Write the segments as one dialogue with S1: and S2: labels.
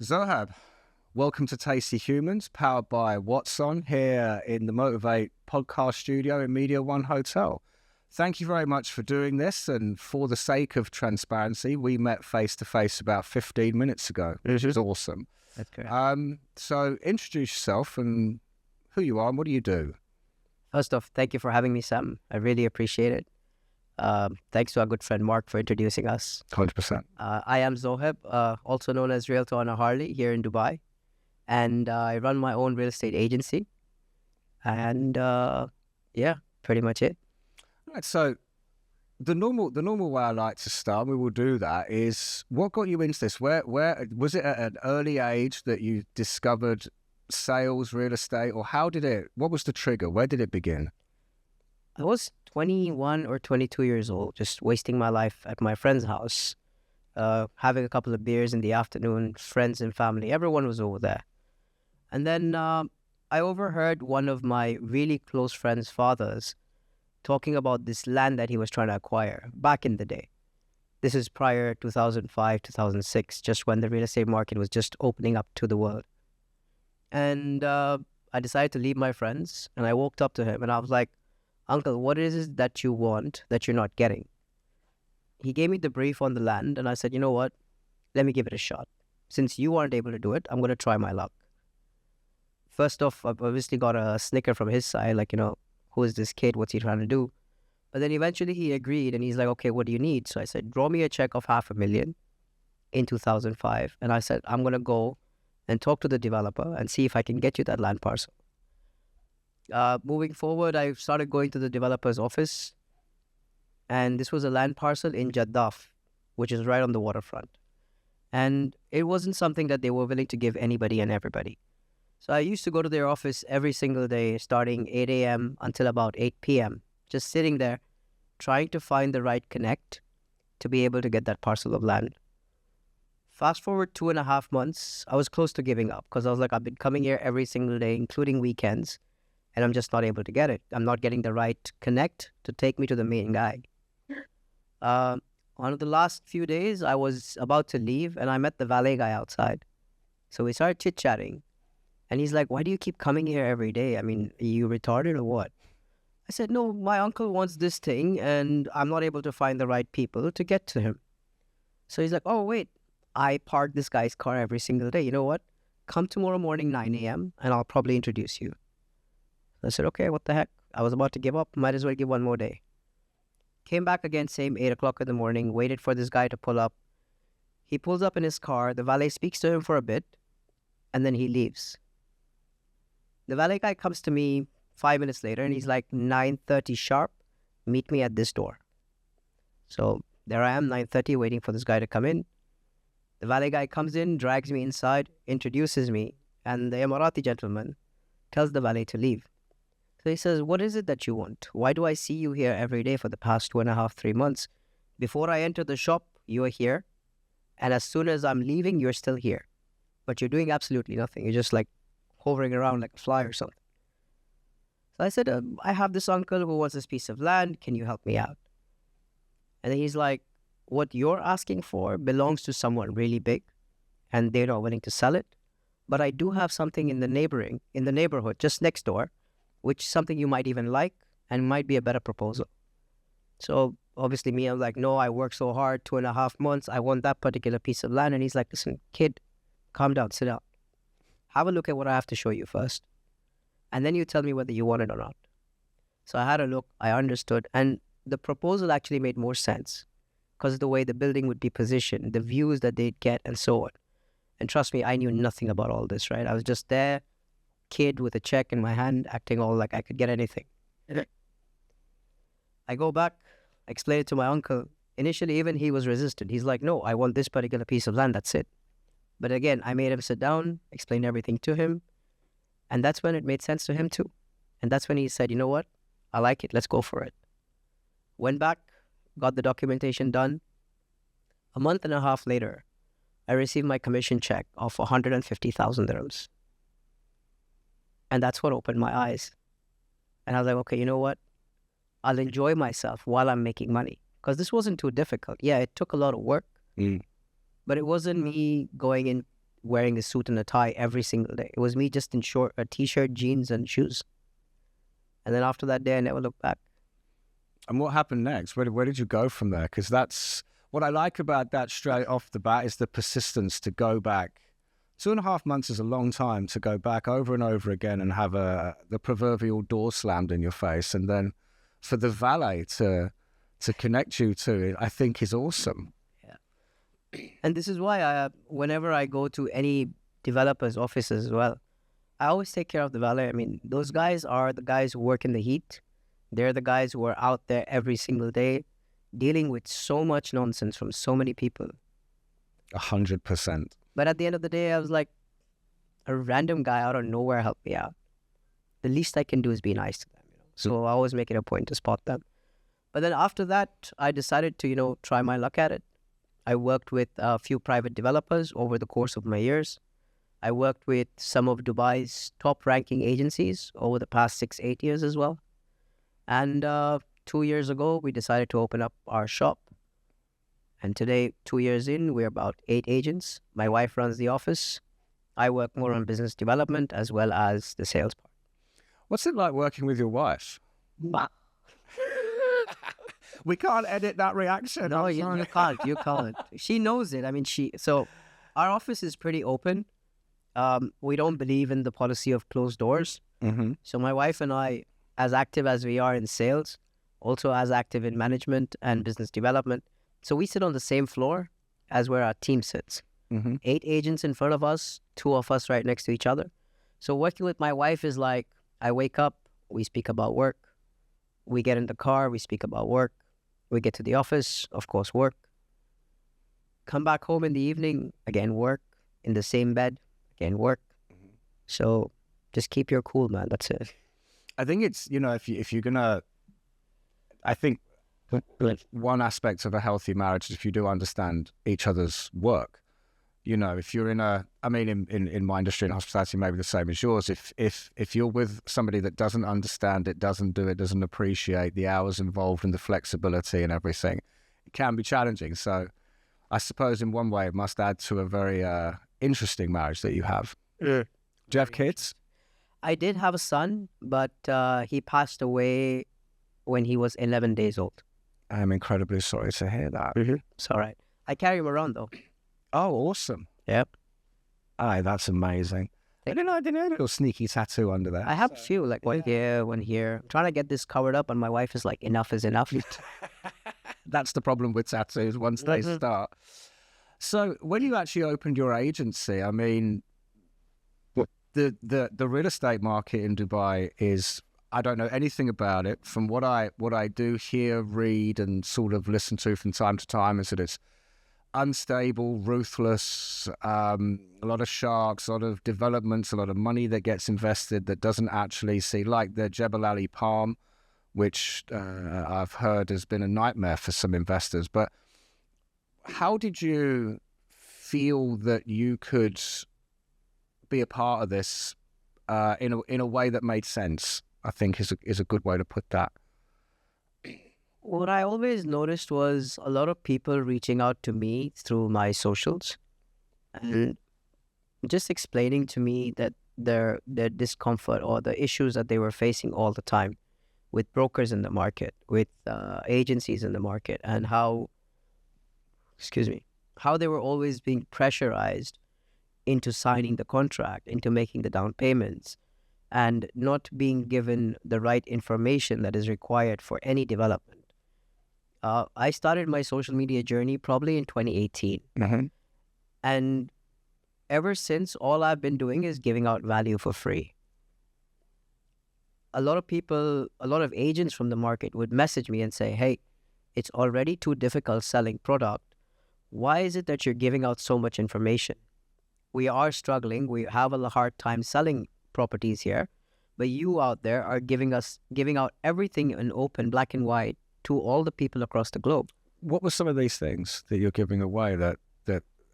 S1: Zoheb, welcome to Tasty Humans, powered by Watson here in the Motivate podcast studio in Media One Hotel. Thank you very much for doing this, and for the sake of transparency, we met face-to-face about 15 minutes ago, which is awesome.
S2: That's correct.
S1: So introduce yourself and who you are and what do you do?
S2: First off, thank you for having me, Sam. I really appreciate it. Thanks to our good friend Mark for introducing us.
S1: 100%.
S2: I am Zoheb, also known as Realtor on a Harley here in Dubai. And I run my own real estate agency. And yeah, pretty much it.
S1: Right, so the normal way I like to start, we will do that, is what got you into this? Where was it at an early age that you discovered sales, real estate, or what was the trigger? Where did it begin?
S2: I was 21 or 22 years old, just wasting my life at my friend's house, having a couple of beers in the afternoon, friends and family, everyone was over there. And then I overheard one of my really close friend's fathers talking about this land that he was trying to acquire back in the day. This is prior 2005, 2006, just when the real estate market was just opening up to the world. And I decided to leave my friends, and I walked up to him and I was like, "Uncle, what is it that you want that you're not getting?" He gave me the brief on the land, and I said, "You know what? Let me give it a shot. Since you aren't able to do it, I'm going to try my luck." First off, I've obviously got a snicker from his side, like, who is this kid? What's he trying to do? But then eventually he agreed, and he's like, "Okay, what do you need?" So I said, "Draw me a check of $500,000 in 2005. And I said, "I'm going to go and talk to the developer and see if I can get you that land parcel." Moving forward, I started going to the developer's office, and this was a land parcel in Jeddah, which is right on the waterfront. And it wasn't something that they were willing to give anybody and everybody. So I used to go to their office every single day, starting 8 a.m. until about 8 p.m., just sitting there, trying to find the right connect to be able to get that parcel of land. Fast forward 2.5 months, I was close to giving up because I was like, I've been coming here every single day, including weekends, and I'm just not able to get it. I'm not getting the right connect to take me to the main guy. One of the last few days, I was about to leave, and I met the valet guy outside. So we started chit-chatting, and he's like, "Why do you keep coming here every day? I mean, are you retarded or what?" I said, "No, my uncle wants this thing, and I'm not able to find the right people to get to him." So he's like, "Oh, wait, I park this guy's car every single day. You know what? Come tomorrow morning, 9 a.m., and I'll probably introduce you." I said, "Okay, what the heck?" I was about to give up. Might as well give one more day. Came back again, same 8 o'clock in the morning, waited for this guy to pull up. He pulls up in his car. The valet speaks to him for a bit, and then he leaves. The valet guy comes to me 5 minutes later, and he's like, 9:30 sharp, meet me at this door. So there I am, 9:30, waiting for this guy to come in. The valet guy comes in, drags me inside, introduces me, and the Emirati gentleman tells the valet to leave. So he says, "What is it that you want? Why do I see you here every day for the past 2.5, 3 months? Before I enter the shop, you are here. And as soon as I'm leaving, you're still here. But you're doing absolutely nothing. You're just like hovering around like a fly or something." So I said, "I have this uncle who wants this piece of land. Can you help me out?" And then he's like, "What you're asking for belongs to someone really big, and they're not willing to sell it. But I do have something in the neighborhood, just next door, which is something you might even like and might be a better proposal." So obviously me, I'm like, "No, I worked so hard, 2.5 months. I want that particular piece of land." And he's like, "Listen, kid, calm down, sit down. Have a look at what I have to show you first. And then you tell me whether you want it or not." So I had a look, I understood. And the proposal actually made more sense because of the way the building would be positioned, the views that they'd get, and so on. And trust me, I knew nothing about all this, right? I was just there, kid with a check in my hand, acting all like I could get anything. I go back, explain it to my uncle. Initially, even he was resistant. He's like, "No, I want this particular piece of land, that's it." But again, I made him sit down, explain everything to him. And that's when it made sense to him too. And that's when he said, "You know what? I like it. Let's go for it." Went back, got the documentation done. A month and a half later, I received my commission check of 150,000 dirhams. And that's what opened my eyes. And I was like, okay, you know what? I'll enjoy myself while I'm making money. Because this wasn't too difficult. Yeah, it took a lot of work. But it wasn't me going in wearing a suit and a tie every single day. It was me just in a t-shirt, jeans, and shoes. And then after that day, I never looked back.
S1: And what happened next? Where did you go from there? Because that's what I like about that straight off the bat, is the persistence to go back. 2.5 months is a long time to go back over and over again and have the proverbial door slammed in your face. And then for the valet to connect you to it, I think is awesome.
S2: Yeah. And this is why whenever I go to any developer's offices as well, I always take care of the valet. I mean, those guys are the guys who work in the heat. They're the guys who are out there every single day dealing with so much nonsense from so many people.
S1: 100%.
S2: But at the end of the day, I was like, a random guy out of nowhere helped me out. The least I can do is be nice to them. So I always make it a point to spot them. But then after that, I decided to, try my luck at it. I worked with a few private developers over the course of my years. I worked with some of Dubai's top ranking agencies over the past 6-8 years as well. And 2 years ago, we decided to open up our shop. And today, 2 years in, we're about 8 agents. My wife runs the office. I work more on business development as well as the sales part.
S1: What's it like working with your wife? We can't edit that reaction.
S2: No, you can't. You can't. She knows it. I mean, so our office is pretty open. We don't believe in the policy of closed doors.
S1: Mm-hmm.
S2: So my wife and I, as active as we are in sales, also as active in management and business development. So we sit on the same floor as where our team sits.
S1: Mm-hmm.
S2: 8 agents in front of us, 2 of us right next to each other. So working with my wife is like, I wake up, we speak about work. We get in the car, we speak about work. We get to the office, of course, work. Come back home in the evening, again, work. In the same bed, again, work.
S1: Mm-hmm.
S2: So just keep your cool, man. That's it.
S1: I think it's, if you're going to, I think one aspect of a healthy marriage is if you do understand each other's work. If you're in in my industry and hospitality, maybe the same as yours. If you're with somebody that doesn't understand it, doesn't do it, doesn't appreciate the hours involved and the flexibility and everything, it can be challenging. So I suppose in one way it must add to a very interesting marriage that you have.
S2: Yeah.
S1: Do you have kids?
S2: I did have a son, but he passed away when he was 11 days old.
S1: I'm incredibly sorry to hear that.
S2: Mm-hmm. It's all right. I carry him around though.
S1: Oh, awesome.
S2: Yep.
S1: Aye, that's amazing. I didn't know a little sneaky tattoo under there.
S2: I have a few, like one here, one here. I'm trying to get this covered up, and my wife is like, enough is enough.
S1: That's the problem with tattoos once they start. So when you actually opened your agency, I mean, the real estate market in Dubai is, I don't know anything about it. From what I do hear, read, and sort of listen to from time to time, is that it's unstable, ruthless, a lot of sharks, a lot of developments, a lot of money that gets invested that doesn't actually see, like the Jebel Ali Palm, which I've heard has been a nightmare for some investors. But how did you feel that you could be a part of this in a way that made sense? I think is a good way to put that.
S2: What I always noticed was a lot of people reaching out to me through my socials and just explaining to me that their discomfort or the issues that they were facing all the time with brokers in the market, with agencies in the market, and how they were always being pressurized into signing the contract, into making the down payments, and not being given the right information that is required for any development. I started my social media journey probably in 2018.
S1: Mm-hmm.
S2: And ever since, all I've been doing is giving out value for free. A lot of agents from the market would message me and say, hey, it's already too difficult selling product. Why is it that you're giving out so much information? We are struggling. We have a hard time selling properties here. But you out there are giving out everything in open, black and white, to all the people across the globe.
S1: What were some of these things that you're giving away that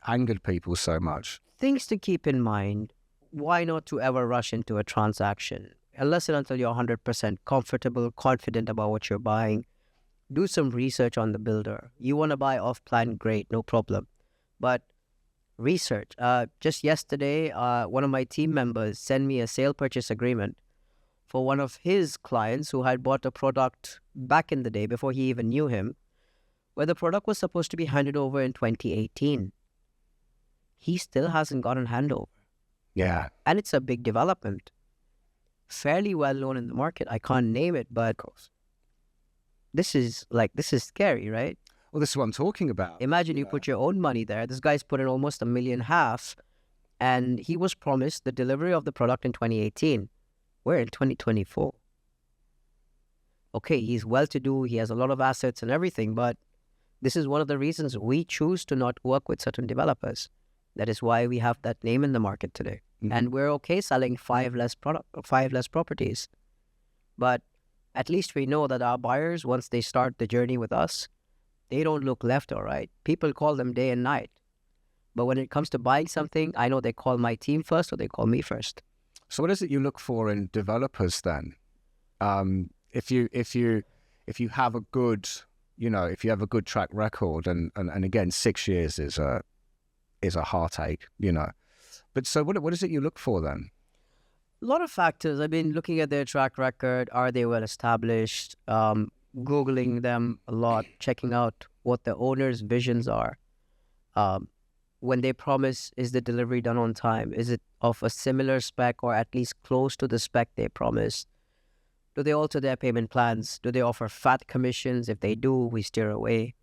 S1: angered people so much?
S2: Things to keep in mind. Why not to ever rush into a transaction? Unless and until you're 100% comfortable, confident about what you're buying. Do some research on the builder. You want to buy off-plan, great, no problem. But research. Just yesterday, one of my team members sent me a sale purchase agreement for one of his clients who had bought a product back in the day before he even knew him, where the product was supposed to be handed over in 2018. He still hasn't gotten handover.
S1: Yeah.
S2: And it's a big development. Fairly well known in the market. I can't name it, but this is scary, right?
S1: Well, this is what I'm talking about.
S2: Imagine you put your own money there. This guy's put in almost $1.5 million, and he was promised the delivery of the product in 2018. We're in 2024. Okay, he's well-to-do, he has a lot of assets and everything, but this is one of the reasons we choose to not work with certain developers. That is why we have that name in the market today. Mm-hmm. And we're okay selling 5 less properties. But at least we know that our buyers, once they start the journey with us, they don't look left or right. People call them day and night. But when it comes to buying something, I know they call my team first or they call me first.
S1: So what is it you look for in developers then? If you have a good, if you have a good track record, and again, 6 years is a heartache, But so what is it you look for then?
S2: A lot of factors. I've been looking at their track record. Are they well established? Googling them a lot, checking out what the owner's visions are. When they promise, is the delivery done on time? Is it of a similar spec or at least close to the spec they promised? Do they alter their payment plans? Do they offer fat commissions? If they do, we steer away,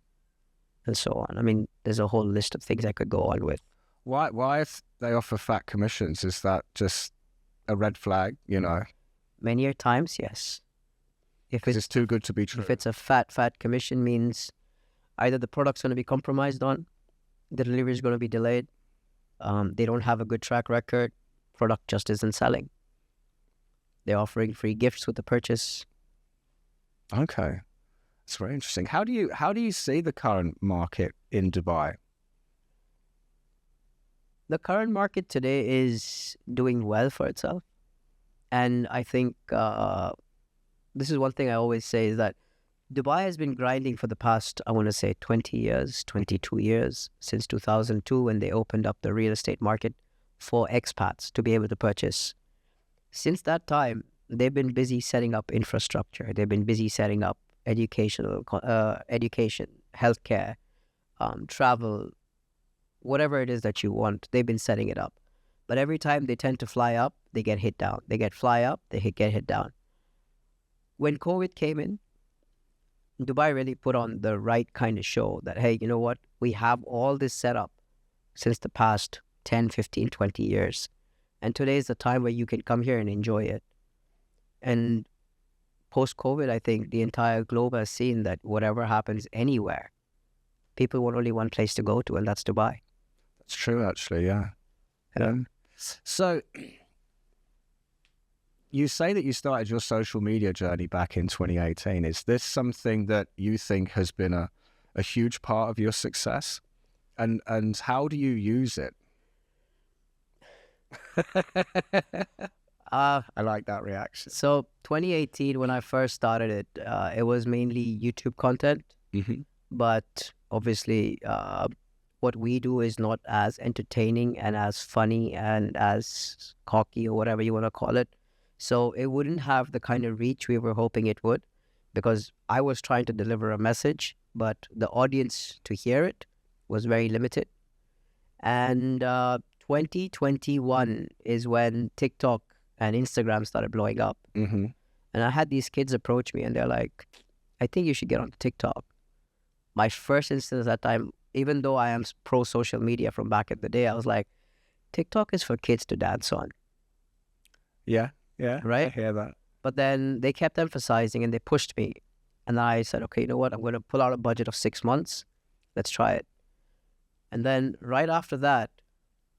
S2: and so on. I mean, there's a whole list of things I could go on with.
S1: Why if they offer fat commissions, is that just a red flag,
S2: Many a times, yes. If
S1: it's too good to be true.
S2: If it's a fat commission, means either the product's going to be compromised on, the delivery is going to be delayed, they don't have a good track record, product just isn't selling. They're offering free gifts with the purchase.
S1: Okay, that's very interesting. How do you see the current market in Dubai?
S2: The current market today is doing well for itself, and I think this is one thing I always say, is that Dubai has been grinding for the past, I want to say 20 years, 22 years, since 2002 when they opened up the real estate market for expats to be able to purchase. Since that time, they've been busy setting up infrastructure. They've been busy setting up education, healthcare, travel, whatever it is that you want. They've been setting it up. But every time they tend to fly up, they get hit down. They fly up, they get hit down. When COVID came in, Dubai really put on the right kind of show that, hey, you know what? We have all this set up since the past 10, 15, 20 years. And today is the time where you can come here and enjoy it. And post-COVID, I think the entire globe has seen that whatever happens anywhere, people want only one place to go to, and that's Dubai.
S1: That's true, actually, yeah. So you say that you started your social media journey back in 2018. Is this something that you think has been a huge part of your success? And how do you use it? I like that reaction.
S2: So 2018, when I first started it, it was mainly YouTube content.
S1: Mm-hmm.
S2: But obviously, what we do is not as entertaining and as funny and as cocky or whatever you want to call it. So it wouldn't have the kind of reach we were hoping it would, because I was trying to deliver a message, but the audience to hear it was very limited. And 2021 is when TikTok and Instagram started blowing up.
S1: Mm-hmm.
S2: And I had these kids approach me and they're like, I think you should get on TikTok. My first instance at that time, even though I am pro social media from back in the day, I was like, TikTok is for kids to dance on.
S1: Yeah,
S2: right?
S1: I hear that.
S2: But then they kept emphasizing and they pushed me. And I said, okay, you know what? I'm going to pull out a budget of 6 months. Let's try it. And then right after that,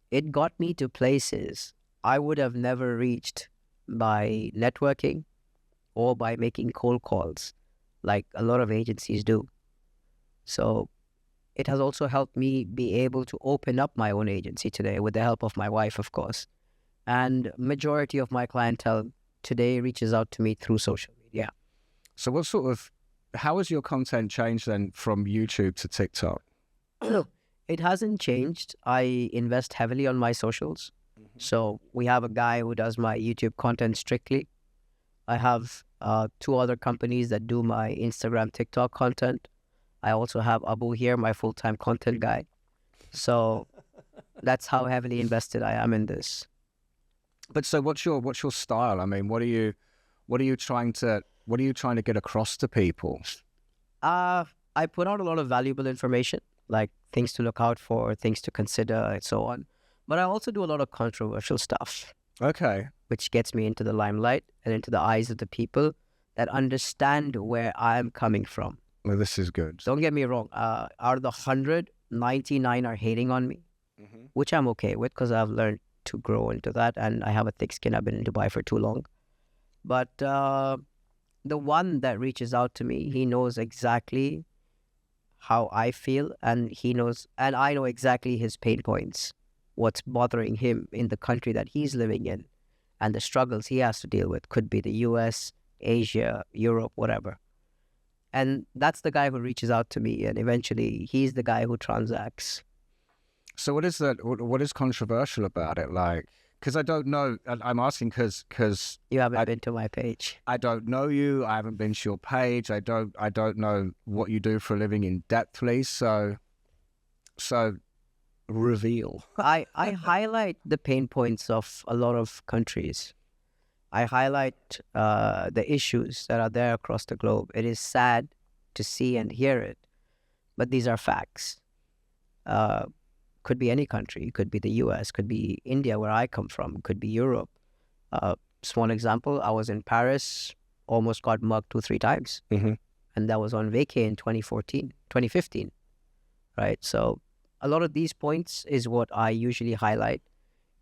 S2: it got me to places I would have never reached by networking or by making cold calls like a lot of agencies do. So it has also helped me be able to open up my own agency today with the help of my wife, of course. And majority of my clientele today reaches out to me through social media.
S1: So how has your content changed then from YouTube to TikTok?
S2: In It hasn't changed. I invest heavily on my socials. So we have a guy who does my YouTube content strictly. I have 2 other companies that do my Instagram, TikTok content. I also have Abu here, my full-time content guy. So that's how heavily invested I am in this.
S1: But so what's your style? I mean, what are you trying to get across to people?
S2: I put out a lot of valuable information, like things to look out for, things to consider, and so on. But I also do a lot of controversial stuff.
S1: Okay.
S2: Which gets me into the limelight and into the eyes of the people that understand where I'm coming from.
S1: Well, this is good.
S2: Don't get me wrong. Out of the 100, 99 are hating on me, which I'm okay with because I've learned to grow into that and I have a thick skin. I've been in Dubai for too long. But the one that reaches out to me, he knows exactly how I feel and I know exactly his pain points, what's bothering him in the country that he's living in and the struggles he has to deal with. Could be the US, Asia, Europe, whatever. And that's the guy who reaches out to me, and eventually he's the guy who transacts.
S1: So what is that? What is controversial about it? Like, because I don't know. I'm asking because
S2: you haven't been to my page.
S1: I don't know you. I haven't been to your page. I don't know what you do for a living in depthly. So reveal.
S2: I highlight the pain points of a lot of countries. I highlight the issues that are there across the globe. It is sad to see and hear it, but these are facts. Could be any country. Could be the US, could be India, where I come from, could be Europe. Small example, I was in Paris, almost got mugged 2-3 times. And that was on vacay in 2015, right? So a lot of these points is what I usually highlight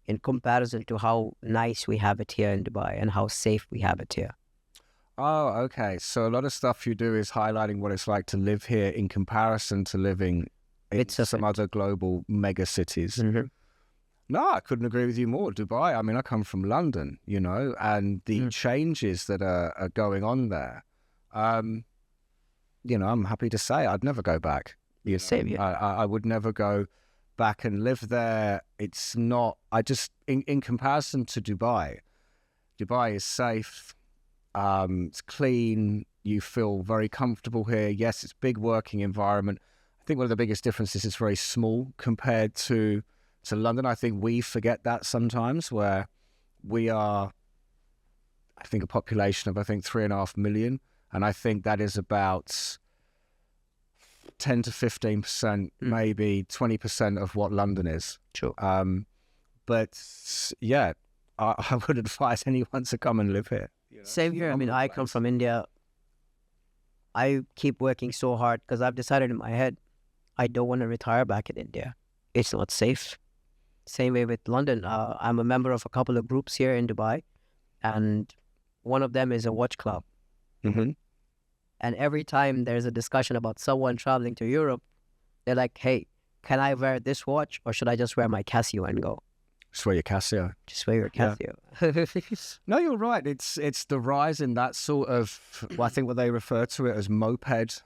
S2: in comparison to how nice we have it here in Dubai and how safe we have it here.
S1: Oh, okay. So a lot of stuff you do is highlighting what it's like to live here in comparison to living in some other global mega cities. No, I couldn't agree with you more. Dubai, I mean, I come from London, and the changes that are going on there, I'm happy to say I'd never go back.
S2: Same here.
S1: I would never go back and live there. It's not, in comparison to Dubai is safe, it's clean, you feel very comfortable here. Yes, it's a big working environment. I think one of the biggest differences is very small compared to London. I think we forget that sometimes, where we are, I think, a population of 3.5 million. And I think that is about 10 to 15%, maybe 20% of what London is.
S2: Sure.
S1: But yeah, I would advise anyone to come and live here.
S2: Same here. I mean, I come from India. I keep working so hard because I've decided in my head, I don't want to retire back in India. It's not safe. Same way with London. I'm a member of a couple of groups here in Dubai, and one of them is a watch club. And every time there's a discussion about someone traveling to Europe, they're like, hey, can I wear this watch or should I just wear my Casio and go?
S1: Just wear your Casio.
S2: Just wear your Casio. Yeah.
S1: No, you're right. It's the rise in that sort of, I think what they refer to it as moped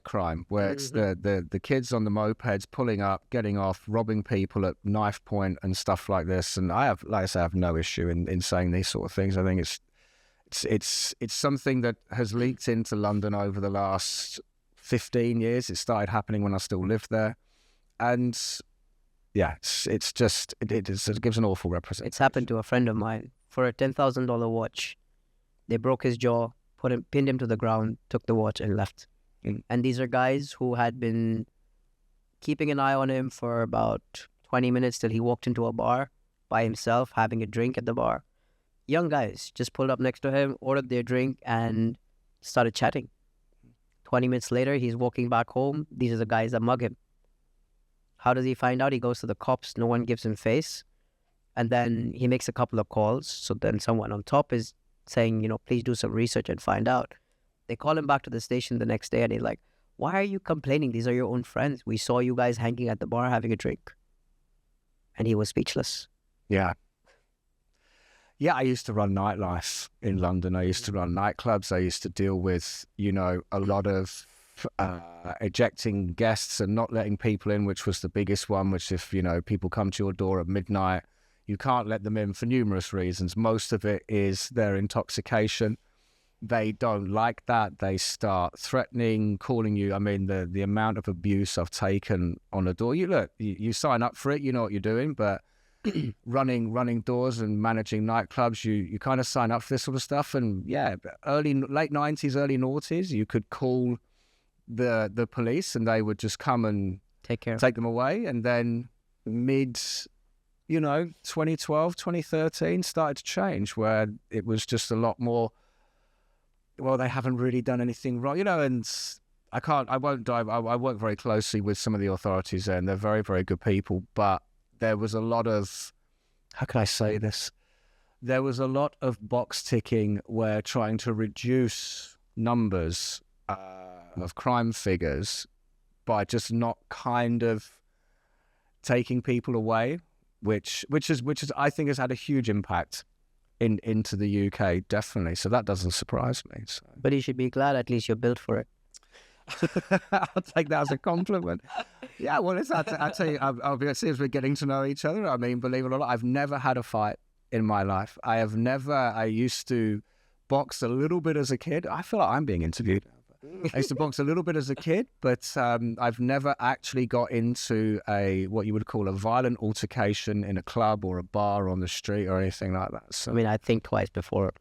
S1: crime, where it's the kids on the mopeds pulling up, getting off, robbing people at knife point and stuff like this. And I have no issue in saying these sort of things. I think it's something that has leaked into London over the last 15 years. It started happening when I still lived there. And yeah, it gives an awful representation.
S2: It's happened to a friend of mine. For a $10,000 watch, they broke his jaw, pinned him to the ground, took the watch and left. And these are guys who had been keeping an eye on him for about 20 minutes till he walked into a bar by himself, having a drink at the bar. Young guys just pulled up next to him, ordered their drink, and started chatting. 20 minutes later, he's walking back home. These are the guys that mug him. How does he find out? He goes to the cops. No one gives him face. And then he makes a couple of calls. So then someone on top is saying, please do some research and find out. They call him back to the station the next day and he's like, why are you complaining? These are your own friends. We saw you guys hanging at the bar having a drink. And he was speechless.
S1: Yeah. Yeah, I used to run nightlife in London. I used to run nightclubs. I used to deal with, a lot of ejecting guests and not letting people in, which was the biggest one, which if, people come to your door at midnight, you can't let them in for numerous reasons. Most of it is their intoxication. They don't like that. They start threatening, calling you. I mean, the amount of abuse I've taken on a door. You sign up for it, you know what you're doing, but running doors and managing nightclubs, you kind of sign up for this sort of stuff. And yeah, late 90s, early noughties, you could call the police and they would just come and
S2: take
S1: them away. And then mid 2012, 2013 started to change, where it was just a lot more, well, they haven't really done anything wrong, and I won't dive. I work very closely with some of the authorities there, and they're very, very good people. But there was a lot of, how can I say this? There was a lot of box ticking where trying to reduce numbers of crime figures by just not kind of taking people away, which is I think has had a huge impact into the UK, definitely. So that doesn't surprise me. So.
S2: But you should be glad at least you're built for it.
S1: I'll take that as a compliment. Yeah, well, I tell you, I'll be see as we're getting to know each other. I mean, believe it or not, I've never had a fight in my life. I used to box a little bit as a kid. I feel like I'm being interviewed. I used to box a little bit as a kid, but I've never actually got into what you would call a violent altercation in a club or a bar on the street or anything like that. So,
S2: I mean, I think twice before.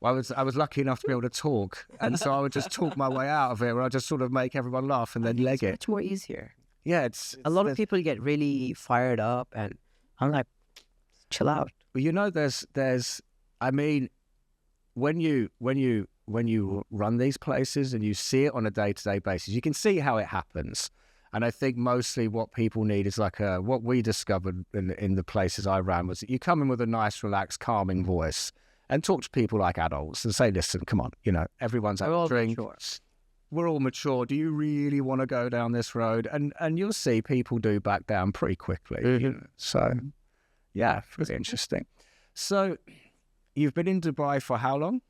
S1: Well, I was lucky enough to be able to talk, and so I would just talk my way out of it, where I just sort of make everyone laugh and then leg it.
S2: It's much more easier.
S1: Yeah, it's
S2: a lot of people get really fired up, and I'm like, chill out.
S1: Well, there's I mean, when you run these places and you see it on a day-to-day basis, you can see how it happens. And I think mostly what people need is what we discovered in the places I ran was that you come in with a nice, relaxed, calming voice and talk to people like adults and say, listen, come on, everyone's had a drink. We're all mature. Do you really want to go down this road? And you'll see people do back down pretty quickly.
S2: Mm-hmm.
S1: So, yeah, really interesting. So, you've been in Dubai for how long?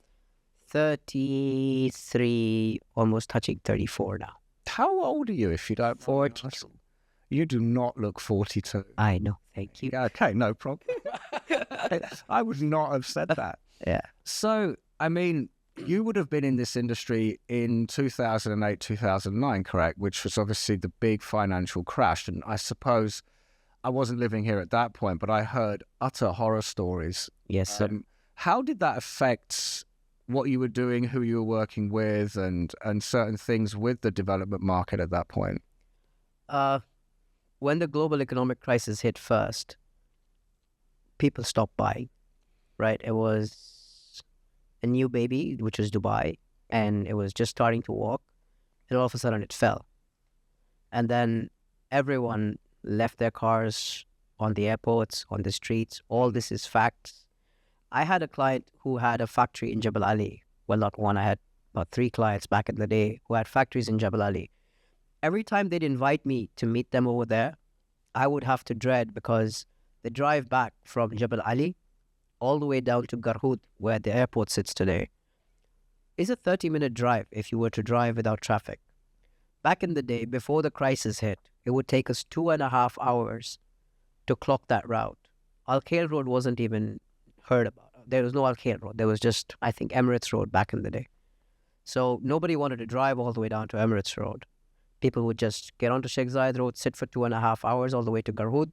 S2: 33, almost touching 34 now.
S1: How old are you, if you don't?
S2: 42.
S1: You do not look 42.
S2: I know. Thank you.
S1: Yeah, okay, no problem. I would not have said that.
S2: Yeah.
S1: So, I mean, you would have been in this industry in 2008, 2009, correct? Which was obviously the big financial crash. And I suppose I wasn't living here at that point, but I heard utter horror stories.
S2: Yes, sir.
S1: How did that affect what you were doing, who you were working with, and certain things with the development market at that point?
S2: When the global economic crisis hit first, people stopped buying, right? It was a new baby, which was Dubai, and it was just starting to walk, and all of a sudden it fell. And then everyone left their cars on the airports, on the streets. All this is facts. I had a client who had a factory in Jebel Ali. Well, not one. I had about 3 clients back in the day who had factories in Jebel Ali. Every time they'd invite me to meet them over there, I would have to dread, because the drive back from Jebel Ali all the way down to Garhoud, where the airport sits today, is a 30-minute drive if you were to drive without traffic. Back in the day, before the crisis hit, it would take us 2.5 hours to clock that route. Al Khail Road wasn't even heard about. There was no Al Khail Road. There was just, I think, Emirates Road back in the day. So nobody wanted to drive all the way down to Emirates Road. People would just get onto Sheikh Zayed Road, sit for 2.5 hours all the way to Garhoud,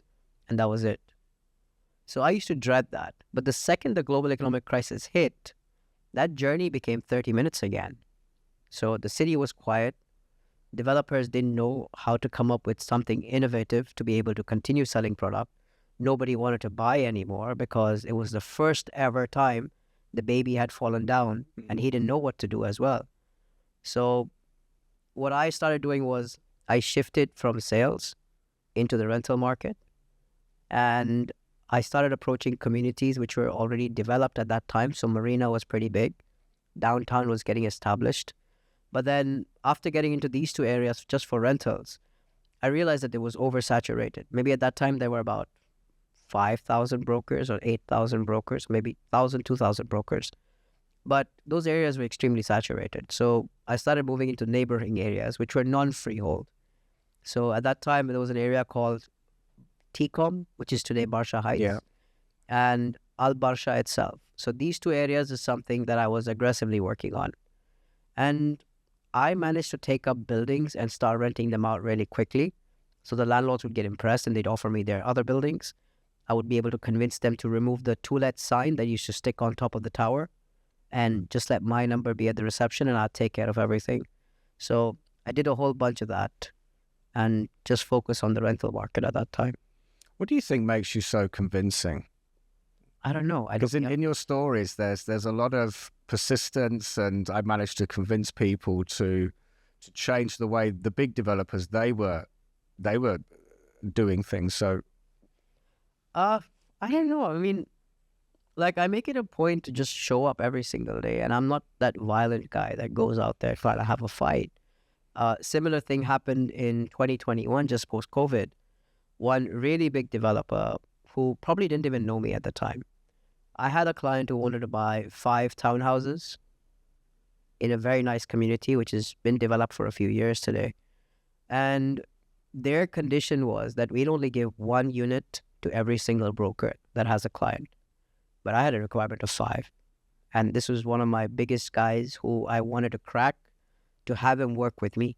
S2: and that was it. So I used to dread that. But the second the global economic crisis hit, that journey became 30 minutes again. So the city was quiet. Developers didn't know how to come up with something innovative to be able to continue selling product. Nobody wanted to buy anymore because it was the first ever time the baby had fallen down and he didn't know what to do as well. So what I started doing was I shifted from sales into the rental market, and I started approaching communities which were already developed at that time. So Marina was pretty big. Downtown was getting established. But then after getting into these 2 areas just for rentals, I realized that it was oversaturated. Maybe at that time there were about 5,000 brokers or 8,000 brokers, maybe 1,000, 2,000 brokers. But those areas were extremely saturated. So I started moving into neighboring areas, which were non-freehold. So at that time, there was an area called Tcom, which is today Barsha Heights,
S1: Yeah.
S2: and Al Barsha itself. So these two areas is something that I was aggressively working on. And I managed to take up buildings and start renting them out really quickly. So the landlords would get impressed and they'd offer me their other buildings. I would be able to convince them to remove the to let sign that used to stick on top of the tower and just let my number be at the reception and I'd take care of everything. So I did a whole bunch of that and just focus on the rental market at that time.
S1: What do you think makes you so convincing?
S2: I don't know.
S1: Because in your stories, there's a lot of persistence, and I managed to convince people to change the way the big developers they were doing things. So,
S2: I don't know. I mean, like I make it a point to just show up every single day, and I'm not that violent guy that goes out there trying to have a fight. Similar thing happened in 2021, just post-COVID. One really big developer who probably didn't even know me at the time. I had a client who wanted to buy 5 townhouses in a very nice community, which has been developed for a few years today. And their condition was that we'd only give 1 unit to every single broker that has a client. But I had a requirement of 5. And this was one of my biggest guys who I wanted to crack to have him work with me.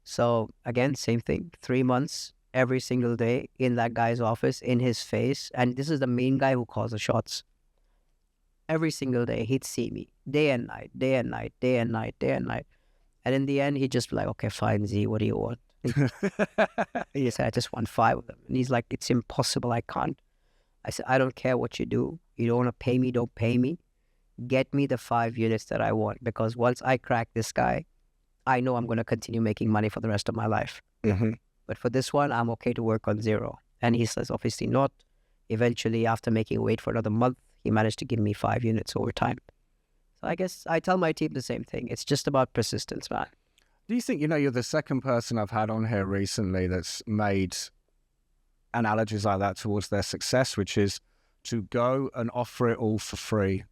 S2: So again, same thing, 3 months, every single day in that guy's office, in his face. And this is the main guy who calls the shots. Every single day, he'd see me day and night, day and night, day and night, day and night. And in the end, he'd just be like, okay, fine, Z, what do you want? He said, I just want 5 of them. And he's like, it's impossible, I can't. I said, I don't care what you do. You don't want to pay me, don't pay me. Get me the 5 units that I want, because once I crack this guy, I know I'm going to continue making money for the rest of my life.
S1: mm-hmm.
S2: But for this one, I'm okay to work on 0. And he says, obviously not. Eventually, after making wait for another month, he managed to give me 5 units over time. So I guess I tell my team the same thing. It's just about persistence, man.
S1: Do you think, you're the second person I've had on here recently that's made analogies like that towards their success, which is to go and offer it all for free.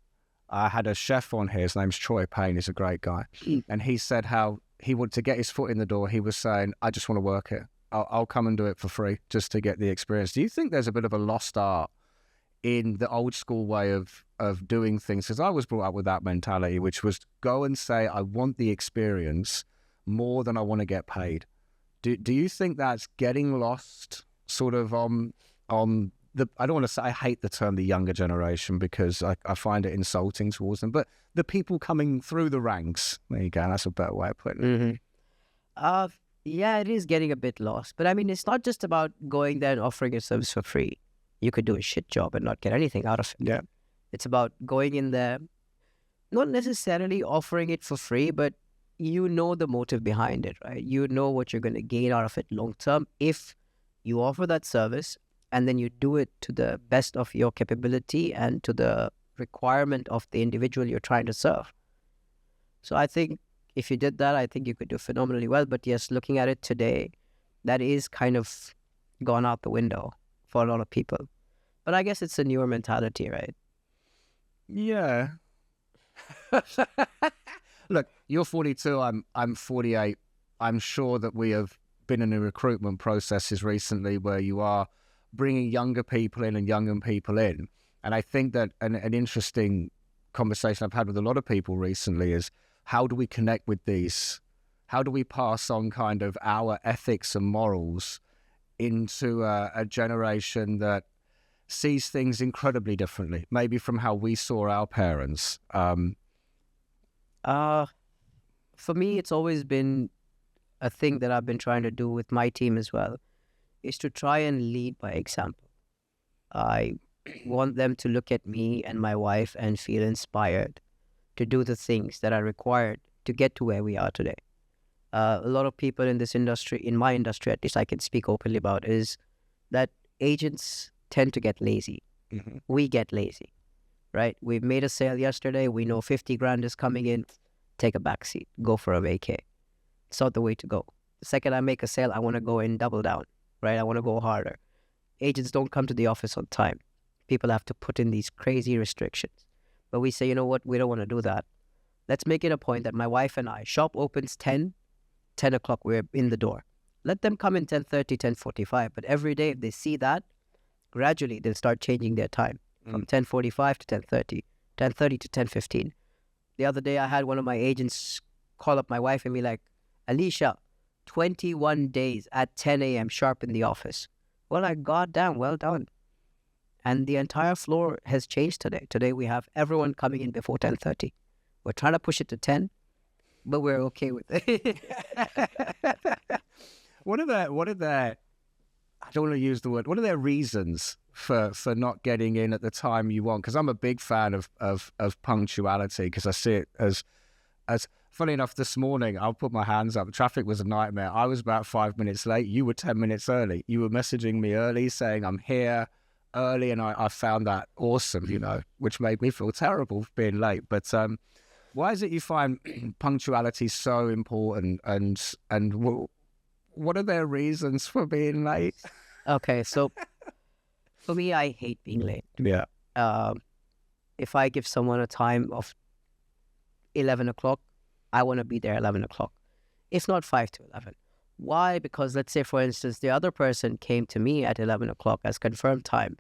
S1: I had a chef on here, his name's Troy Payne, he's a great guy. And he said how he wanted to get his foot in the door. He was saying, I just want to work it. I'll come and do it for free just to get the experience. Do you think there's a bit of a lost art in the old school way of doing things? Because I was brought up with that mentality, which was go and say, I want the experience more than I want to get paid. Do you think that's getting lost sort of on the, I don't want to say, I hate the term the younger generation because I find it insulting towards them, but the people coming through the ranks, there you go, that's a better way of putting it.
S2: Mm-hmm. Yeah, it is getting a bit lost. But I mean, it's not just about going there and offering a service for free. You could do a shit job and not get anything out of it.
S1: Yeah.
S2: It's about going in there, not necessarily offering it for free, but you know the motive behind it, right? You know what you're going to gain out of it long term if you offer that service and then you do it to the best of your capability and to the requirement of the individual you're trying to serve. So I think if you did that, I think you could do phenomenally well. But yes, looking at it today, that is kind of gone out the window for a lot of people. But I guess it's a newer mentality, right?
S1: Yeah. Look, you're 42, I'm 48. I'm sure that we have been in the recruitment processes recently where you are bringing younger people in and younger people in. And I think that an interesting conversation I've had with a lot of people recently is, how do we connect with these? How do we pass on kind of our ethics and morals into a generation that sees things incredibly differently, maybe from how we saw our parents?
S2: For me, it's always been a thing that I've been trying to do with my team as well, is to try and lead by example. I want them to look at me and my wife and feel inspired to do the things that are required to get to where we are today. A lot of people in this industry, in my industry at least, I can speak openly about, is that agents tend to get lazy.
S1: Mm-hmm.
S2: We get lazy, right? We've made a sale yesterday. We know 50 grand is coming in. Take a back seat. Go for a vacay. It's not the way to go. The second I make a sale, I want to go and double down, right? I want to go harder. Agents don't come to the office on time. People have to put in these crazy restrictions. But we say, you know what, we don't want to do that. Let's make it a point that my wife and I, shop opens 10 o'clock, we're in the door. Let them come in 10:30, 10:45. But every day, if they see that, gradually they'll start changing their time from 10:45 to 10:30, 10:30 to 10:15. The other day, I had one of my agents call up my wife and be like, Alicia, 21 days at 10 a.m. sharp in the office. Well, like, goddamn, well done. And the entire floor has changed today. Today, we have everyone coming in before 10:30. We're trying to push it to 10, but we're okay with it.
S1: What are their, I don't want to use the word, what are their reasons for not getting in at the time you want? Because I'm a big fan of punctuality, because I see it as funny enough, this morning, I'll put my hands up. Traffic was a nightmare. I was about 5 minutes late. You were 10 minutes early. You were messaging me early saying I'm here early, and I found that awesome, you know, which made me feel terrible for being late. But why is it you find punctuality so important, and what are their reasons for being late?
S2: Okay, so for me, I hate being late.
S1: Yeah.
S2: If I give someone a time of 11 o'clock, I want to be there 11 o'clock. If not 5 to 11. Why? Because let's say, for instance, the other person came to me at 11 o'clock as confirmed time.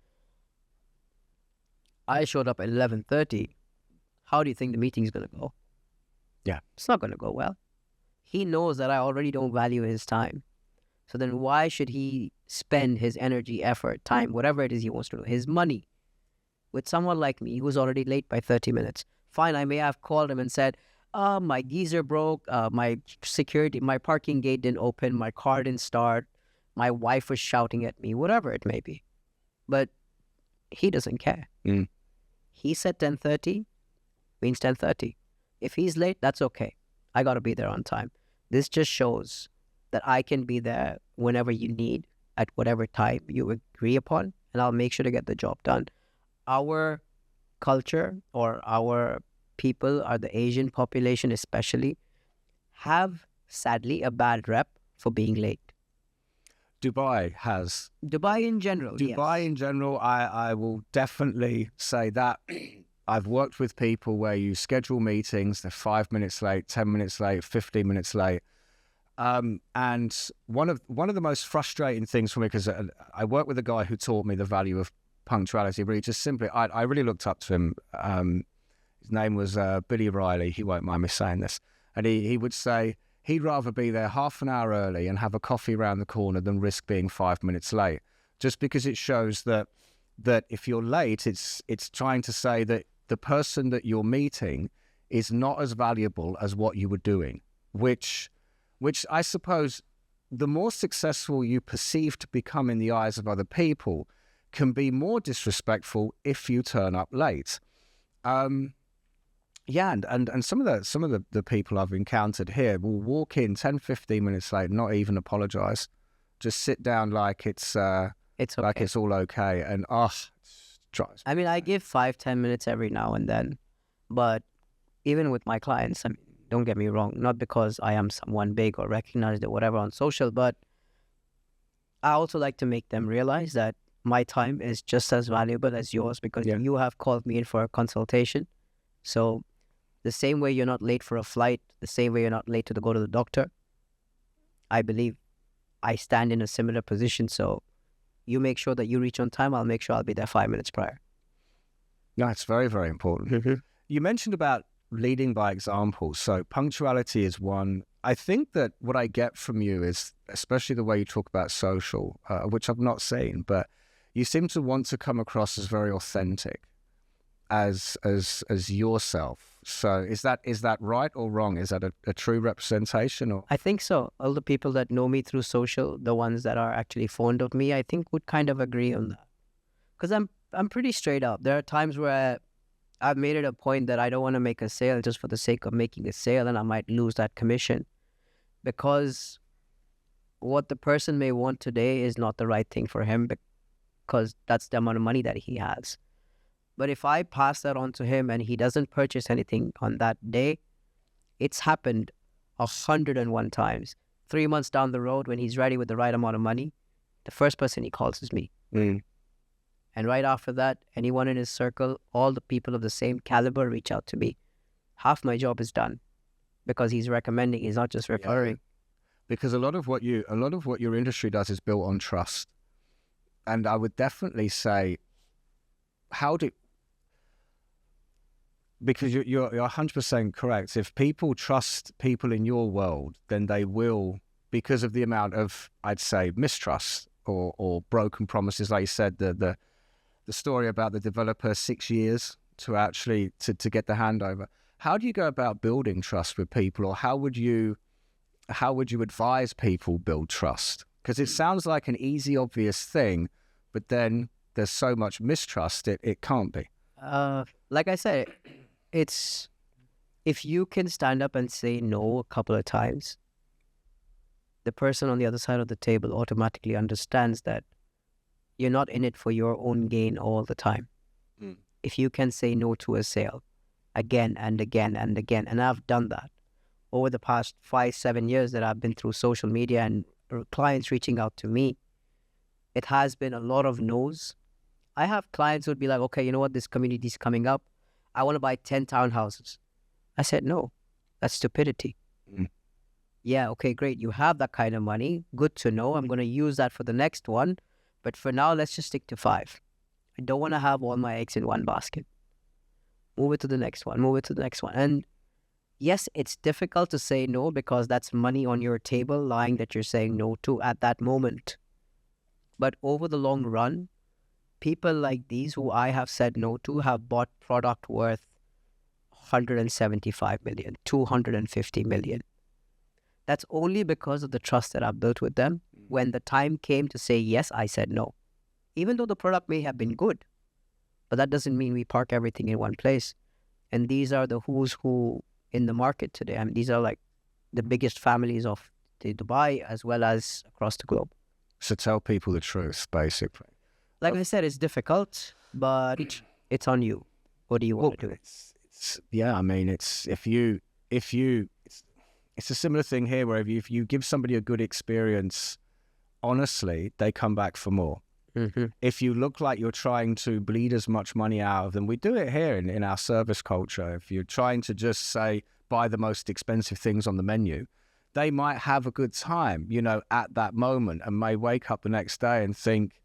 S2: I showed up at 11:30. How do you think the meeting's going to go?
S1: Yeah.
S2: It's not going to go well. He knows that I already don't value his time. So then why should he spend his energy, effort, time, whatever it is he wants to do, his money, with someone like me who's already late by 30 minutes? Fine, I may have called him and said, my geyser broke, my parking gate didn't open, my car didn't start, my wife was shouting at me, whatever it may be. But he doesn't care. He said 10:30, means 10:30. If he's late, that's okay. I got to be there on time. This just shows that I can be there whenever you need, at whatever time you agree upon, and I'll make sure to get the job done. Our culture, or our people, or the Asian population especially, have sadly a bad rep for being late.
S1: Dubai has.
S2: Dubai in general,
S1: Dubai
S2: yes.
S1: in general, I will definitely say that. I've worked with people where you schedule meetings, they're 5 minutes late, 10 minutes late, 15 minutes late. And one of the most frustrating things for me, because I worked with a guy who taught me the value of punctuality, really just simply, I really looked up to him. His name was Billy Riley. He won't mind me saying this. And he would say he'd rather be there half an hour early and have a coffee around the corner than risk being 5 minutes late. Just because it shows that if you're late, it's trying to say that the person that you're meeting is not as valuable as what you were doing, which I suppose the more successful you perceive to become in the eyes of other people can be more disrespectful if you turn up late. Yeah, and some of the people I've encountered here will walk in 10, 15 minutes late, not even apologize, just sit down like it's okay. Like it's all okay, and drives.
S2: I mean, I give 5-10 minutes every now and then, but even with my clients, I mean, don't get me wrong, not because I am someone big or recognized or whatever on social, but I also like to make them realize that my time is just as valuable as yours, because you have called me in for a consultation. So the same way you're not late for a flight, the same way you're not late to go to the doctor, I believe I stand in a similar position. So you make sure that you reach on time, I'll make sure I'll be there 5 minutes prior.
S1: No, it's very, very important. You mentioned about leading by example. So punctuality is one. I think that what I get from you is, especially the way you talk about social, which I've not seen, but you seem to want to come across as very authentic, as yourself. So is that right or wrong? Is that a true representation? Or?
S2: I think so. All the people that know me through social, the ones that are actually fond of me, I think would kind of agree on that. Because I'm pretty straight up. There are times where I've made it a point that I don't want to make a sale just for the sake of making a sale, and I might lose that commission, because what the person may want today is not the right thing for him, because that's the amount of money that he has. But if I pass that on to him and he doesn't purchase anything on that day, it's happened 101 times. 3 months down the road, when he's ready with the right amount of money, the first person he calls is me. And right after that, anyone in his circle, all the people of the same caliber reach out to me. Half my job is done because he's recommending, he's not just referring.
S1: Because a lot of what your industry does is built on trust. And I would definitely say, because you're 100% correct. If people trust people in your world, then they will, because of the amount of, I'd say, mistrust or broken promises. Like you said, the story about the developer 6 years to actually to get the handover. How do you go about building trust with people, or how would you advise people build trust? Because it sounds like an easy, obvious thing, but then there's so much mistrust, it can't be.
S2: Like I said, it's if you can stand up and say no a couple of times, the person on the other side of the table automatically understands that you're not in it for your own gain all the time. If you can say no to a sale again and again and again, and I've done that over the past 5-7 years that I've been through social media and clients reaching out to me, it has been a lot of no's. I have clients who would be like, okay, you know what, this community is coming up. I want to buy 10 townhouses. I said, no, that's stupidity. Yeah, okay, great. You have that kind of money. Good to know. I'm going to use that for the next one. But for now, let's just stick to 5. I don't want to have all my eggs in one basket. Move it to the next one. Move it to the next one. And yes, it's difficult to say no because that's money on your table lying that you're saying no to at that moment. But over the long run, people like these who I have said no to have bought product worth 175 million, 250 million. That's only because of the trust that I've built with them. When the time came to say yes, I said no. Even though the product may have been good, but that doesn't mean we park everything in one place. And these are the who's who in the market today. I mean, these are like the biggest families of Dubai as well as across the globe.
S1: So tell people the truth, basically.
S2: Like I said, it's difficult, but it's on you. What do you want to do?
S1: It's a similar thing here where if you give somebody a good experience, honestly, they come back for more. If you look like you're trying to bleed as much money out of them, we do it here in our service culture. If you're trying to just say, buy the most expensive things on the menu, they might have a good time, at that moment, and may wake up the next day and think,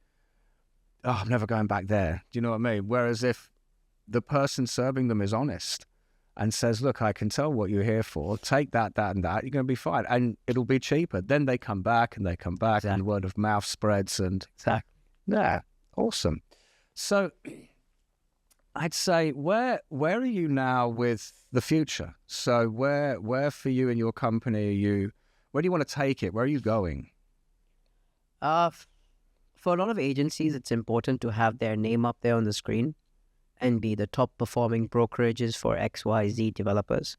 S1: oh, I'm never going back there. Do you know what I mean? Whereas if the person serving them is honest and says, look, I can tell what you're here for, take that, and that, you're going to be fine. And it'll be cheaper. Then they come back and
S2: Exactly.
S1: and word of mouth spreads. And yeah, awesome. So I'd say, where are you now with the future? So where for you and your company where do you want to take it? Where are you going?
S2: For a lot of agencies, it's important to have their name up there on the screen and be the top performing brokerages for XYZ developers.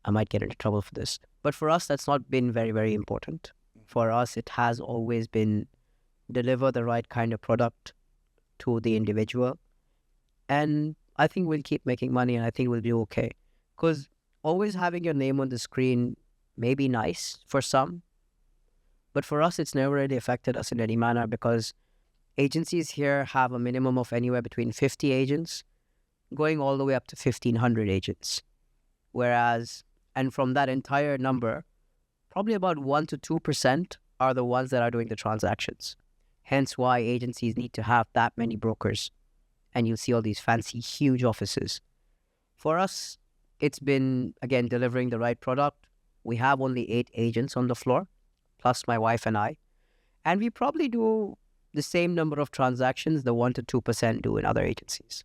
S2: I might get into trouble for this. But for us, that's not been very, very important. For us, it has always been deliver the right kind of product to the individual. And I think we'll keep making money and I think we'll be okay. Because always having your name on the screen may be nice for some, but for us, it's never really affected us in any manner because agencies here have a minimum of anywhere between 50 agents going all the way up to 1,500 agents. Whereas, and from that entire number, probably about 1 to 2% are the ones that are doing the transactions. Hence why agencies need to have that many brokers. And you'll see all these fancy, huge offices. For us, it's been, again, delivering the right product. We have only 8 agents on the floor, plus my wife and I. And we probably do the same number of transactions the 1 to 2% do in other agencies.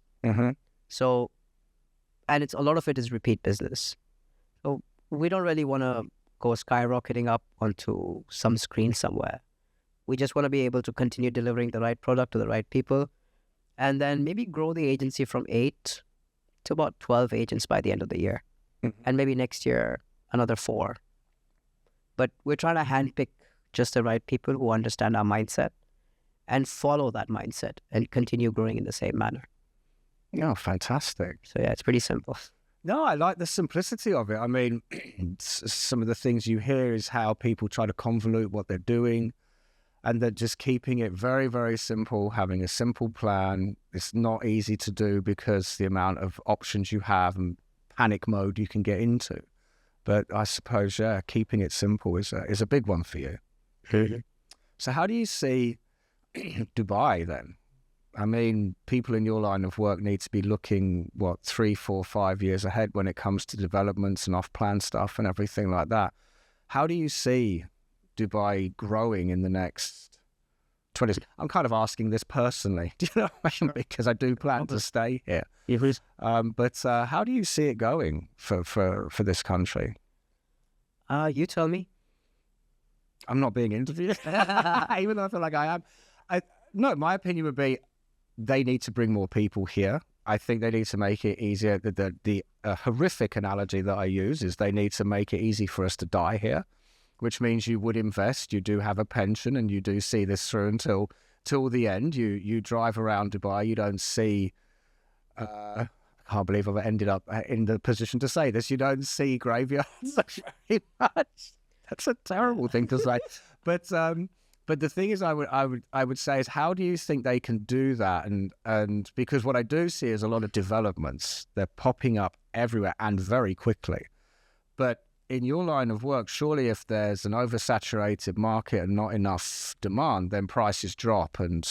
S2: So, and a lot of it is repeat business. So we don't really want to go skyrocketing up onto some screen somewhere. We just want to be able to continue delivering the right product to the right people and then maybe grow the agency from 8 to about 12 agents by the end of the year. And maybe next year, another 4. But we're trying to handpick just the right people who understand our mindset and follow that mindset and continue growing in the same manner.
S1: Oh, fantastic.
S2: So yeah, it's pretty simple.
S1: No, I like the simplicity of it. I mean, some of the things you hear is how people try to convolute what they're doing. and that just keeping it very, very simple, having a simple plan. It's not easy to do because the amount of options you have and panic mode you can get into. But I suppose, yeah, keeping it simple is a big one for you. So how do you see Dubai then? I mean, people in your line of work need to be looking, 3, 4, 5 years ahead when it comes to developments and off-plan stuff and everything like that. How do you see Dubai growing in the next 20 years? I'm kind of asking this personally, do you know what I mean? Because I do plan to stay here. But how do you see it going for this country?
S2: You tell me.
S1: I'm not being interviewed, even though I feel like I am. No, my opinion would be they need to bring more people here. I think they need to make it easier. The horrific analogy that I use is they need to make it easy for us to die here, which means you would invest, you do have a pension, and you do see this through till the end. You drive around Dubai, you don't see... I can't believe I've ended up in the position to say this. You don't see graveyards very much. That's a terrible thing to say. But the thing is, I would say is, how do you think they can do that? And because what I do see is a lot of developments. They're popping up everywhere and very quickly. But in your line of work, surely if there's an oversaturated market and not enough demand, then prices drop and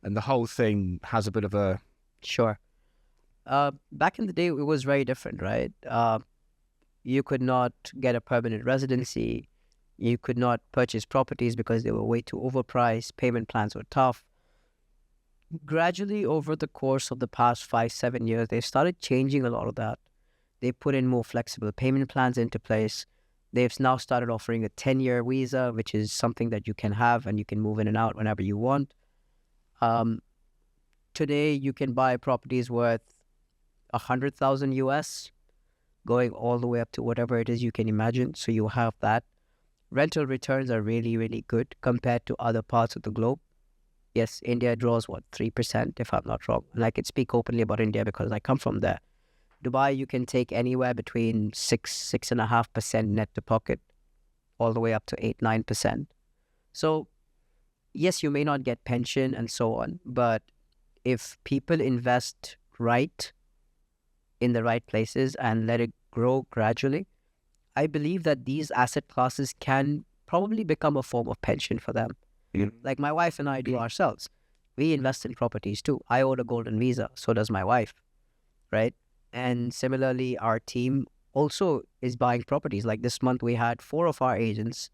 S1: the whole thing has a bit of a...
S2: Sure. Back in the day, it was very different, right? You could not get a permanent residency. You could not purchase properties because they were way too overpriced. Payment plans were tough. Gradually, over the course of the past 5, 7 years, they started changing a lot of that. They put in more flexible payment plans into place. They've now started offering a 10-year visa, which is something that you can have and you can move in and out whenever you want. Today, you can buy properties worth 100,000 US, going all the way up to whatever it is you can imagine. So you have that. Rental returns are really, really good compared to other parts of the globe. Yes, India draws 3%, if I'm not wrong. And I can speak openly about India because I come from there. Dubai, you can take anywhere between 6.5% net to pocket, all the way up to 8-9%. So yes, you may not get pension and so on, but if people invest right in the right places and let it grow gradually, I believe that these asset classes can probably become a form of pension for them. Like my wife and I do ourselves. We invest in properties too. I own a golden visa, so does my wife, right? And similarly, our team also is buying properties. Like this month, we had 4 of our agents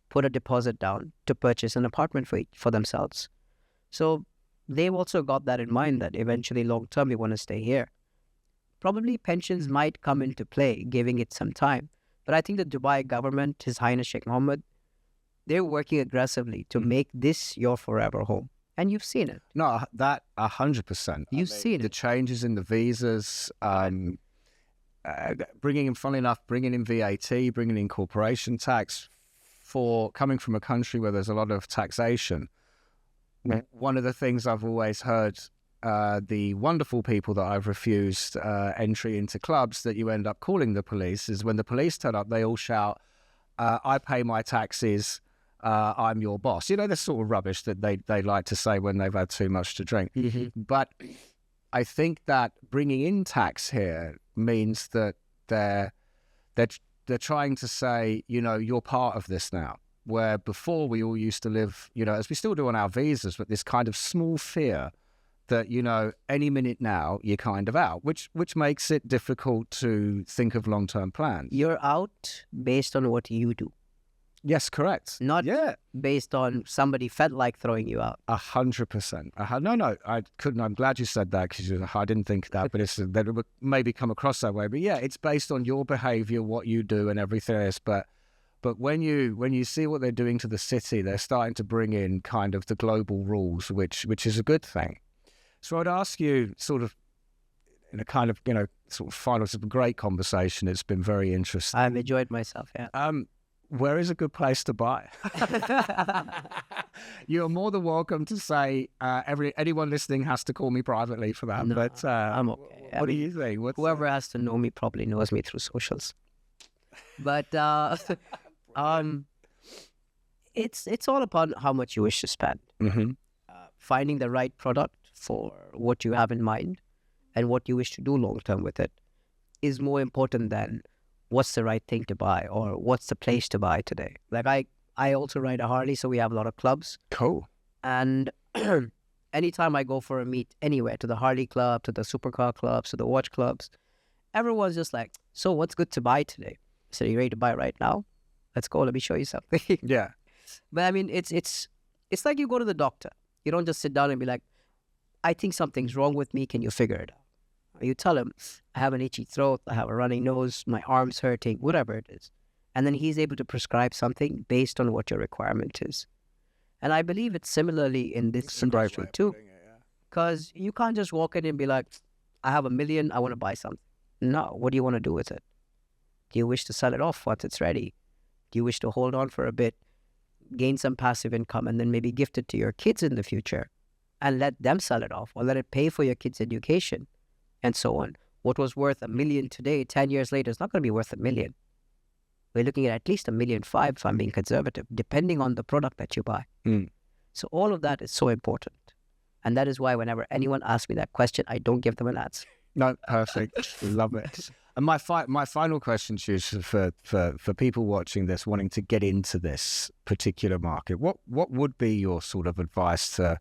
S2: put a deposit down to purchase an apartment for themselves. So they've also got that in mind that eventually long term, we want to stay here. Probably pensions might come into play, giving it some time. But I think the Dubai government, His Highness Sheikh Mohammed, they're working aggressively to make this your forever home. And you've seen it.
S1: No, that 100%.
S2: You've seen
S1: the
S2: it.
S1: changes in the visas, bringing in, funnily enough, bringing in VAT, bringing in corporation tax, for coming from a country where there's a lot of taxation. One of the things I've always heard, the wonderful people that I've refused entry into clubs that you end up calling the police, is when the police turn up, they all shout, I pay my taxes, I'm your boss. You know, the sort of rubbish that they like to say when they've had too much to drink. But I think that bringing in tax here means that they're trying to say, you know, you're part of this now. Where before we all used to live, you know, as we still do on our visas, but this kind of small fear that, you know, any minute now you're kind of out, which makes it difficult to think of long-term plans.
S2: You're out based on what you do.
S1: Yes, correct.
S2: Not based on somebody felt like throwing you out.
S1: 100%. No, I couldn't. I'm glad you said that, because I didn't think that, but that it would maybe come across that way. But yeah, it's based on your behavior, what you do and everything else. But when you see what they're doing to the city, they're starting to bring in kind of the global rules, which is a good thing. So I'd ask you, sort of in a kind of, you know, sort of final, it's a great conversation. It's been very interesting.
S2: I've enjoyed myself, yeah.
S1: Where is a good place to buy? You're more than welcome to say, anyone listening has to call me privately for that.
S2: No,
S1: but
S2: I'm okay.
S1: What do you think?
S2: Whoever has to know me probably knows me through socials. But It's all upon how much you wish to spend. Finding the right product for what you have in mind and what you wish to do long term with it is more important than what's the right thing to buy or what's the place to buy today. Like I also ride a Harley, so we have a lot of clubs.
S1: Cool.
S2: And anytime I go for a meet anywhere, to the Harley club, to the supercar clubs, to the watch clubs, everyone's just like, so what's good to buy today? So you ready to buy right now? Let's go. Let me show you something.
S1: Yeah.
S2: But I mean, it's like you go to the doctor. You don't just sit down and be like, I think something's wrong with me. Can you figure it out? You tell him, I have an itchy throat, I have a running nose, my arm's hurting, whatever it is. And then he's able to prescribe something based on what your requirement is. And I believe it's similarly in this industry too. Because you can't just walk in and be like, I have $1 million, I want to buy something. No, what do you want to do with it? Do you wish to sell it off once it's ready? Do you wish to hold on for a bit, gain some passive income, and then maybe gift it to your kids in the future and let them sell it off, or let it pay for your kids' education and so on? What was worth $1 million today, 10 years later, is not going to be worth $1 million. We're looking at least $1.5 million if I'm being conservative, depending on the product that you buy. So all of that is so important. And that is why whenever anyone asks me that question, I don't give them an answer.
S1: No, perfect. Love it. And my final question to you is for people watching this, wanting to get into this particular market, what would be your sort of advice to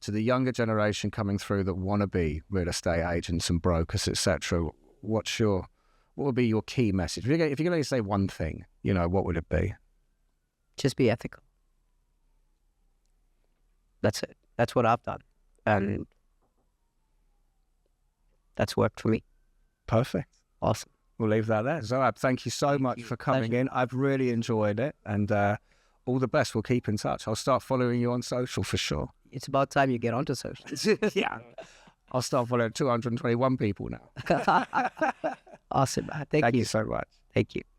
S1: the younger generation coming through that want to be real estate agents and brokers, etc.? What would be your key message? If you could only say one thing, what would it be?
S2: Just be ethical. That's it. That's what I've done. And that's worked for me.
S1: Perfect.
S2: Awesome.
S1: We'll leave that there. Zoheb, thank you so much for coming in. I've really enjoyed it, and all the best. We'll keep in touch. I'll start following you on social for sure.
S2: It's about time you get onto social.
S1: Yeah. I'll start following 221 people now.
S2: Awesome. Thank
S1: Thank
S2: you
S1: you so much.
S2: Thank you.